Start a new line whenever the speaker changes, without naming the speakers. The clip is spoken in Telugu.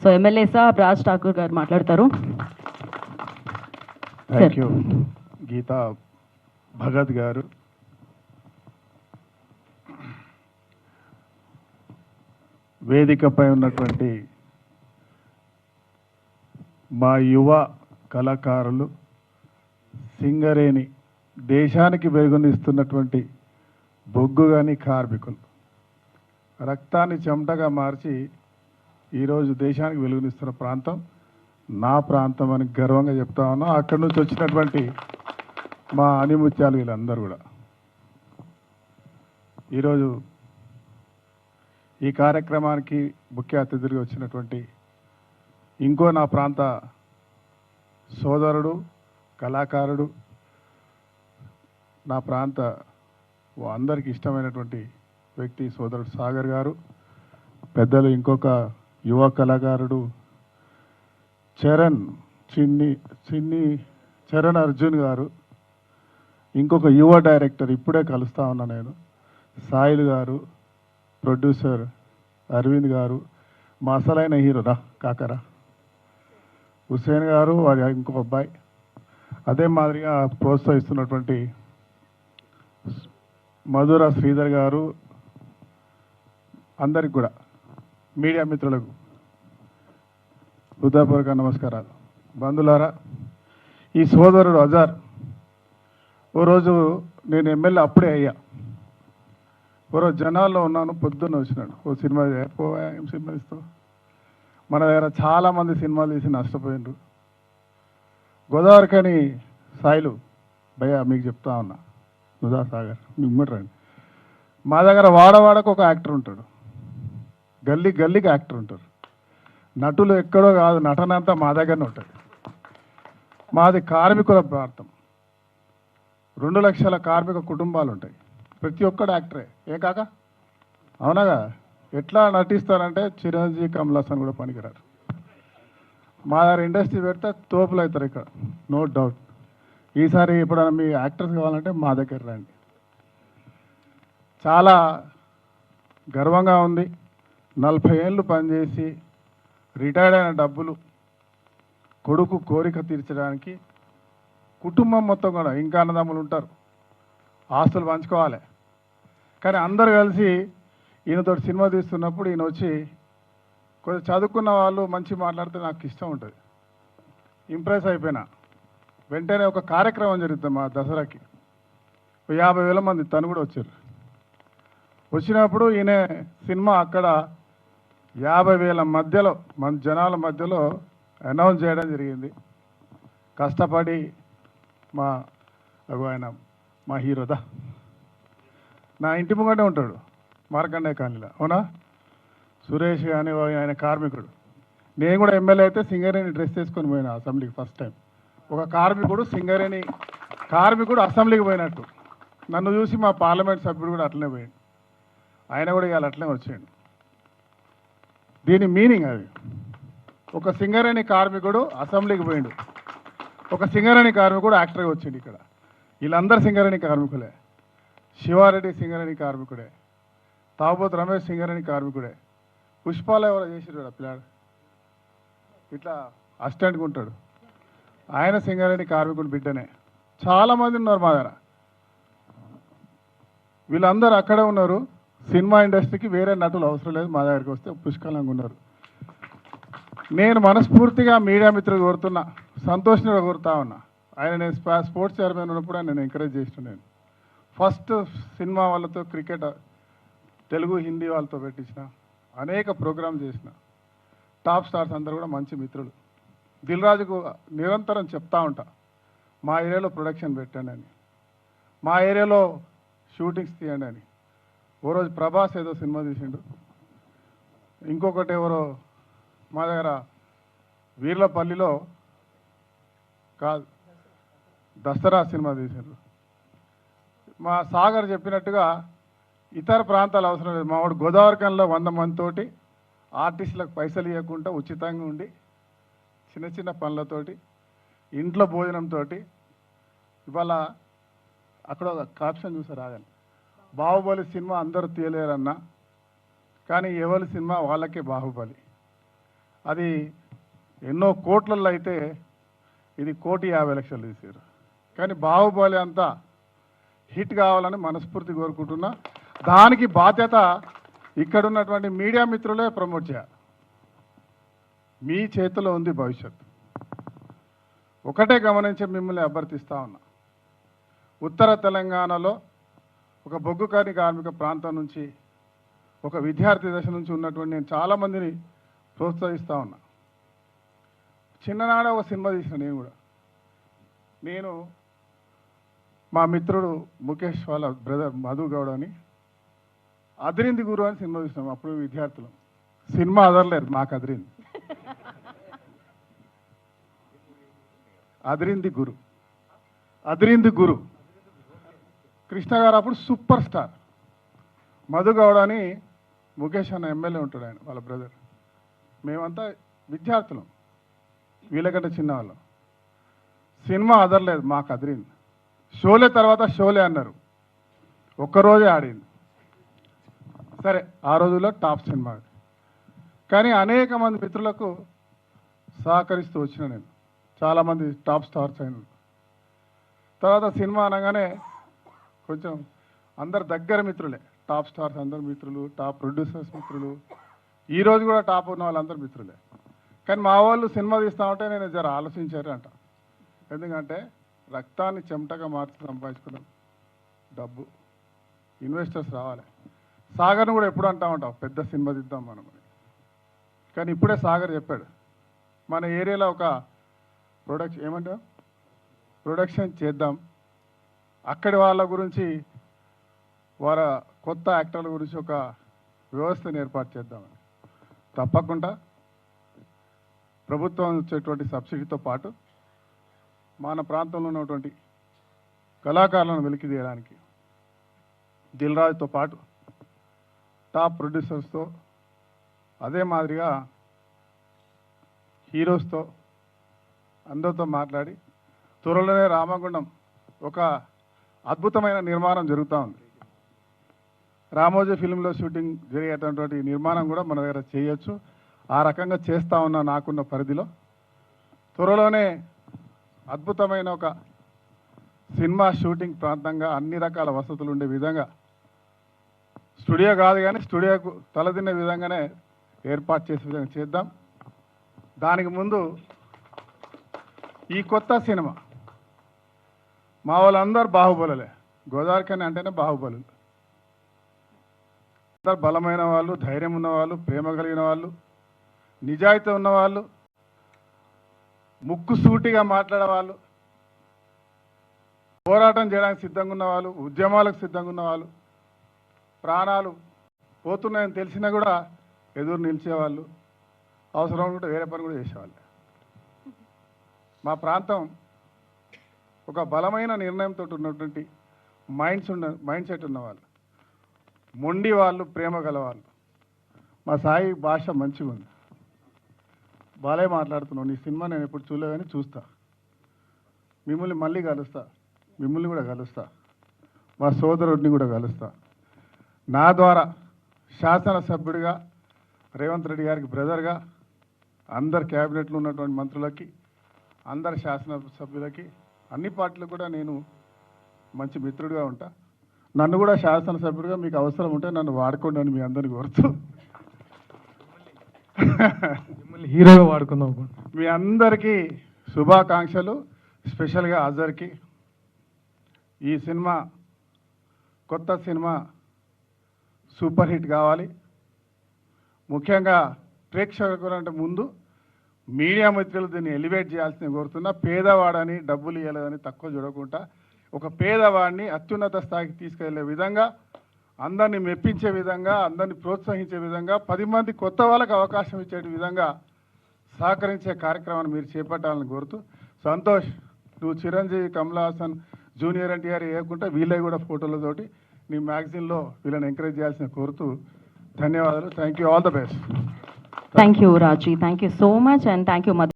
సో ఎమ్మెల్యే సాబ్ రాజ్ ఠాకూర్ గారు మాట్లాడతారు.
థ్యాంక్ యూ గీతా భగత్ గారు. వేదికపై ఉన్నటువంటి మా యువ కళాకారులు, సింగరేణి దేశానికి వెలుగునిస్తున్నటువంటి బొగ్గుగని కార్మికులు, రక్తాన్ని చెమటగా మార్చి ఈరోజు దేశానికి వెలుగునిస్తున్న ప్రాంతం నా ప్రాంతం అని గర్వంగా చెప్తా ఉన్నాం. అక్కడి నుంచి వచ్చినటువంటి మా అనిముత్యాలు వీళ్ళందరూ కూడా ఈరోజు ఈ కార్యక్రమానికి ముఖ్య అతిథిగా వచ్చినటువంటి ఇంకో నా ప్రాంత సోదరుడు, కళాకారుడు, నా ప్రాంత అందరికీ ఇష్టమైనటువంటి వ్యక్తి సోదరుడు సాగర్ గారు, పెద్దలు ఇంకొక యువ కళాకారుడు చరణ్ అర్జున్ గారు, ఇంకొక యువ డైరెక్టర్ ఇప్పుడే కలుస్తా ఉన్నా నేను, సాయిల్ గారు, ప్రొడ్యూసర్ అరవింద్ గారు, మా అసలైన హీరోరా కాకరా హుసేన్ గారు, వారి ఇంకో అబ్బాయి, అదే మాదిరిగా ప్రోత్సహిస్తున్నటువంటి మధుర శ్రీధర్ గారు, అందరికి కూడా మీడియా మిత్రులకు హృదయపూర్వక నమస్కారాలు. బంధులారా, ఈ సోదరుడు అజార్ ఓ రోజు నేను ఎమ్మెల్యే అప్పుడే అయ్యా, ఓ రోజు జనాల్లో ఉన్నాను, పొద్దున్న వచ్చినాడు, ఓ సినిమా పోవా, ఏం సినిమా ఇస్తావు, మన దగ్గర చాలామంది సినిమాలు తీసి నష్టపోయినరు. గోదావరికని సాయిలు భయ్యా మీకు చెప్తా ఉన్నా, సుధా సాగర్ మీకు రండి, మా దగ్గర వాడవాడకు ఒక యాక్టర్ ఉంటాడు, గల్లీ గల్లీకి యాక్టర్ ఉంటారు. నటులు ఎక్కడో కాదు, నటన అంతా మా దగ్గరనే ఉంటుంది. మాది కార్మికుల ప్రాంతం, 2 లక్షల కార్మిక కుటుంబాలు ఉంటాయి, ప్రతి ఒక్కడు యాక్టరే. ఏ కాక అవునాగా? ఎట్లా నటిస్తారంటే చిరంజీవి, కమల్ హాసన్ కూడా పనికిరారు. మా దగ్గర ఇండస్ట్రీ పెడితే తోపులు అవుతారు ఇక్కడ, నో డౌట్. ఈసారి ఎప్పుడైనా మీ యాక్టర్స్ కావాలంటే మా దగ్గర రండి. చాలా గర్వంగా ఉంది. 40 ఏళ్ళు పనిచేసి రిటైర్డ్ అయిన డబ్బులు కొడుకు కోరిక తీర్చడానికి కుటుంబం మొత్తం కూడా, ఇంకా అన్నదమ్ములు ఉంటారు, ఆస్తులు పంచుకోవాలి. కానీ అందరు కలిసి ఈయనతో సినిమా తీస్తున్నప్పుడు ఈయన వచ్చి కొంచెం చదువుకున్న వాళ్ళు మంచి మాట్లాడితే నాకు ఇష్టం ఉంటుంది. ఇంప్రెస్ అయిపోయినా వెంటనే ఒక కార్యక్రమం జరుగుతుంది మా దసరాకి, 50,000 మంది తను కూడా వచ్చారు. వచ్చినప్పుడు ఈయన సినిమా అక్కడ 50,000 మధ్యలో మన జనాల మధ్యలో అనౌన్స్ చేయడం జరిగింది. కష్టపడి ఆయన మా హీరోదా నా ఇంటి ముంగటే ఉంటాడు, మార్కండే కాలనీలో, అవునా? సురేష్ కానీ ఆయన కార్మికుడు. నేను కూడా ఎమ్మెల్యే అయితే సింగరేణి డ్రెస్ వేసుకొని పోయినా అసెంబ్లీకి ఫస్ట్ టైం. ఒక కార్మికుడు, సింగరేణి కార్మికుడు అసెంబ్లీకి పోయినట్టు నన్ను చూసి మా పార్లమెంట్ సభ్యుడు కూడా అట్లనే పోయాడు. ఆయన కూడా ఇవాళ అట్లనే వచ్చాడు. దీని మీనింగ్ అది. ఒక సింగరేణి కార్మికుడు అసెంబ్లీకి పోయిండు, ఒక సింగరేణి కార్మికుడు యాక్టర్గా వచ్చిండు. ఇక్కడ వీళ్ళందరూ సింగరేణి కార్మికులే. శివారెడ్డి సింగరేణి కార్మికుడే, తాబోత్ రమేష్ సింగరేణి కార్మికుడే, పుష్పాలు ఎవరో చేసిరు పిల్లాడు, ఇట్లా అసిస్టెంట్గా ఉంటాడు, ఆయన సింగరేణి కార్మికుడు బిడ్డనే. చాలామంది ఉన్నారు మా దగ్గర. వీళ్ళందరూ అక్కడే ఉన్నారు. సినిమా ఇండస్ట్రీకి వేరే నటులు అవసరం లేదు, మా దగ్గరికి వస్తే పుష్కలంగా ఉన్నారు. నేను మనస్ఫూర్తిగా మీడియా మిత్రులు కోరుతున్నా, సంతోష్ని కూడా కోరుతా ఉన్నా. ఆయన నేను స్పోర్ట్స్ చైర్మన్ ఉన్నప్పుడు నేను ఎంకరేజ్ చేసిన. నేను ఫస్ట్ సినిమా వాళ్ళతో, క్రికెట్ తెలుగు హిందీ వాళ్ళతో పెట్టించిన, అనేక ప్రోగ్రామ్ చేసిన. టాప్ స్టార్స్ అందరూ కూడా మంచి మిత్రులు. దిల్ రాజుకు నిరంతరం చెప్తా ఉంటా, మా ఏరియాలో ప్రొడక్షన్ పెట్టండి అని, మా ఏరియాలో షూటింగ్స్ తీయండి అని. ఓ రోజు ప్రభాస్ ఏదో సినిమా తీసిండు, ఇంకొకటి ఎవరో మా దగ్గర వీర్లపల్లిలో కాదు దసరా సినిమా తీసిండ్రు. మా సాగర్ చెప్పినట్టుగా ఇతర ప్రాంతాలు అవసరం లేదు. మా వాడు గోదావరికంలో 100 మందితోటి ఆర్టిస్టులకు పైసలు ఇవ్వకుండా ఉచితంగా ఉండి చిన్న చిన్న పనులతోటి, ఇంట్లో భోజనంతో, ఇవాళ అక్కడ ఒక కాప్షన్ చూసారు ఆగండి, బాహుబలి సినిమా అందరూ తీయలేరన్నా, కానీ ఎవరి సినిమా వాళ్ళకే బాహుబలి. అది ఎన్నో కోట్లలో అయితే ఇది 1,50,00,000 తీసారు. కానీ బాహుబలి అంతా హిట్ కావాలని మనస్ఫూర్తి కోరుకుంటున్నా. దానికి బాధ్యత ఇక్కడ ఉన్నటువంటి మీడియా మిత్రులే ప్రమోట్ చేయాలి. మీ చేతిలో ఉంది భవిష్యత్తు. ఒకటే గమనించి మిమ్మల్ని అభ్యర్థిస్తా ఉన్నా. ఉత్తర తెలంగాణలో ఒక బొగ్గు కార్మిక ప్రాంతం నుంచి, ఒక విద్యార్థి దశ నుంచి ఉన్నటువంటి నేను చాలామందిని ప్రోత్సహిస్తూ ఉన్నా. చిన్ననాడ ఒక సినిమా తీసిన నేను కూడా. నేను మా మిత్రుడు ముఖేష్ వాళ్ళ బ్రదర్ మధు గౌడ్ అని అదిరింది గురు అని సినిమా చూసినాం. అప్పుడు విద్యార్థులు. సినిమా అదరలేదు, మాకు అదిరింది. అదిరింది గురు కృష్ణ గారు అప్పుడు సూపర్ స్టార్. మధు గౌడ్ అని ముఖేష్ అన్న ఎమ్మెల్యే ఉంటాడు, ఆయన వాళ్ళ బ్రదర్. మేమంతా విద్యార్థులం, వీళ్ళకంటే చిన్నవాళ్ళం. సినిమా అదరలేదు, మాకు అదిరింది. షోలే తర్వాత షోలే అన్నారు, ఒక్కరోజే ఆడింది. సరే, ఆ రోజుల్లో టాప్ సినిమా. కానీ అనేక మంది మిత్రులకు సహకరిస్తూ వచ్చిన నేను. చాలామంది టాప్ స్టార్స్ అయిన తర్వాత సినిమా అనగానే కొంచెం అందరు దగ్గర మిత్రులే. టాప్ స్టార్స్ అందరు మిత్రులు, టాప్ ప్రొడ్యూసర్స్ మిత్రులు, ఈరోజు కూడా టాప్ ఉన్న వాళ్ళందరూ మిత్రులే. కానీ మా వాళ్ళు సినిమా తీస్తామంటే నేను జర ఆలోచించారు అంట. ఎందుకంటే రక్తాన్ని చెమటగా మార్చి సంపాదించుకున్నాం డబ్బు, ఇన్వెస్టర్స్ రావాలి. సాగర్ను కూడా ఎప్పుడు అంటామంటాం, పెద్ద సినిమా తీద్దాం మనం. కానీ ఇప్పుడే సాగర్ చెప్పాడు, మన ఏరియాలో ఒక ప్రొడక్షన్ చేద్దాం, అక్కడి వాళ్ళ గురించి, వారి కొత్త యాక్టర్ల గురించి ఒక వ్యవస్థను ఏర్పాటు చేద్దామని. తప్పకుండా ప్రభుత్వం వచ్చేటువంటి సబ్సిడీతో పాటు మన ప్రాంతంలో ఉన్నటువంటి కళాకారులను వెలికి తీయడానికి దిల్ రాజుతో పాటు టాప్ ప్రొడ్యూసర్స్తో, అదే మాదిరిగా హీరోస్తో అందరితో మాట్లాడి త్వరలోనే రామగుండం ఒక అద్భుతమైన నిర్మాణం జరుగుతూ ఉంది. రామోజీ ఫిల్మ్లో షూటింగ్ జరిగేటటువంటి నిర్మాణం కూడా మన దగ్గర చేయొచ్చు. ఆ రకంగా చేస్తూ ఉన్న నాకున్న పరిధిలో త్వరలోనే అద్భుతమైన ఒక సినిమా షూటింగ్ ప్రాంతంగా అన్ని రకాల వసతులు ఉండే విధంగా, స్టూడియో కాదు కానీ స్టూడియోకు తలదిన్న విధంగానే ఏర్పాటు చేసే విధంగా చేద్దాం. దానికి ముందు ఈ కొత్త సినిమా మా వాళ్ళందరూ బాహుబలులే. గోదావరికని అంటేనే బాహుబలు. అందరు బలమైన వాళ్ళు, ధైర్యం ఉన్నవాళ్ళు, ప్రేమ కలిగిన వాళ్ళు, నిజాయితీ ఉన్నవాళ్ళు, ముక్కు సూటిగా మాట్లాడేవాళ్ళు, పోరాటం చేయడానికి సిద్ధంగా ఉన్నవాళ్ళు, ఉద్యమాలకు సిద్ధంగా ఉన్నవాళ్ళు, ప్రాణాలు పోతున్నాయని తెలిసినా కూడా ఎదురు నిలిచేవాళ్ళు, అవసరం కూడా వేరే పని కూడా చేసేవాళ్ళు. మా ప్రాంతం ఒక బలమైన నిర్ణయంతో ఉన్నటువంటి మైండ్ సెట్ ఉన్నవాళ్ళు, మొండి వాళ్ళు, ప్రేమ గలవాళ్ళు. మా సాయి భాష మంచిగా ఉంది, బాలే మాట్లాడుతున్నావు. నీ సినిమా నేను ఎప్పుడు చూడలేదని చూస్తా, మిమ్మల్ని మళ్ళీ కలుస్తా, మిమ్మల్ని కూడా కలుస్తా, మా సోదరుడిని కూడా కలుస్తా. నా ద్వారా శాసనసభ్యుడిగా రేవంత్ రెడ్డి గారికి బ్రదర్గా, అందరు క్యాబినెట్లో ఉన్నటువంటి మంత్రులకి, అందరు శాసనసభ్యులకి, అన్ని పార్టీలకు కూడా నేను మంచి మిత్రుడిగా ఉంటా. నన్ను కూడా శాసనసభ్యుడిగా మీకు అవసరం ఉంటే నన్ను వాడుకోండి అని మీ అందరిని కోరుతూ
హీరోగా వాడుకుందాం.
మీ అందరికీ శుభాకాంక్షలు. స్పెషల్గా అజర్కి ఈ సినిమా, కొత్త సినిమా సూపర్ హిట్ కావాలి. ముఖ్యంగా ప్రేక్షకులంటే ముందు మీడియా మిత్రులు దీన్ని ఎలివేట్ చేయాల్సింది కోరుతున్నా. పేదవాడని, డబ్బులు ఇవ్వలేదని తక్కువ చూడకుండా ఒక పేదవాడిని అత్యున్నత స్థాయికి తీసుకెళ్లే విధంగా, అందరినీ మెప్పించే విధంగా, అందరినీ ప్రోత్సహించే విధంగా, 10 మంది కొత్త వాళ్ళకి అవకాశం ఇచ్చే విధంగా సహకరించే కార్యక్రమాన్ని మీరు చేపట్టాలని కోరుతూ, సంతోష్ నువ్వు చిరంజీవి, కమల్ హాసన్, జూనియర్ ఎన్టీఆర్ వేయకుండా వీళ్ళే కూడా ఫోటోలతోటి నీ మ్యాగజైన్లో వీళ్ళని ఎంకరేజ్ చేయాల్సిన కోరుతూ ధన్యవాదాలు. Thank you, all the best.
Thank you Raji, thank you so much, and thank you Madhu.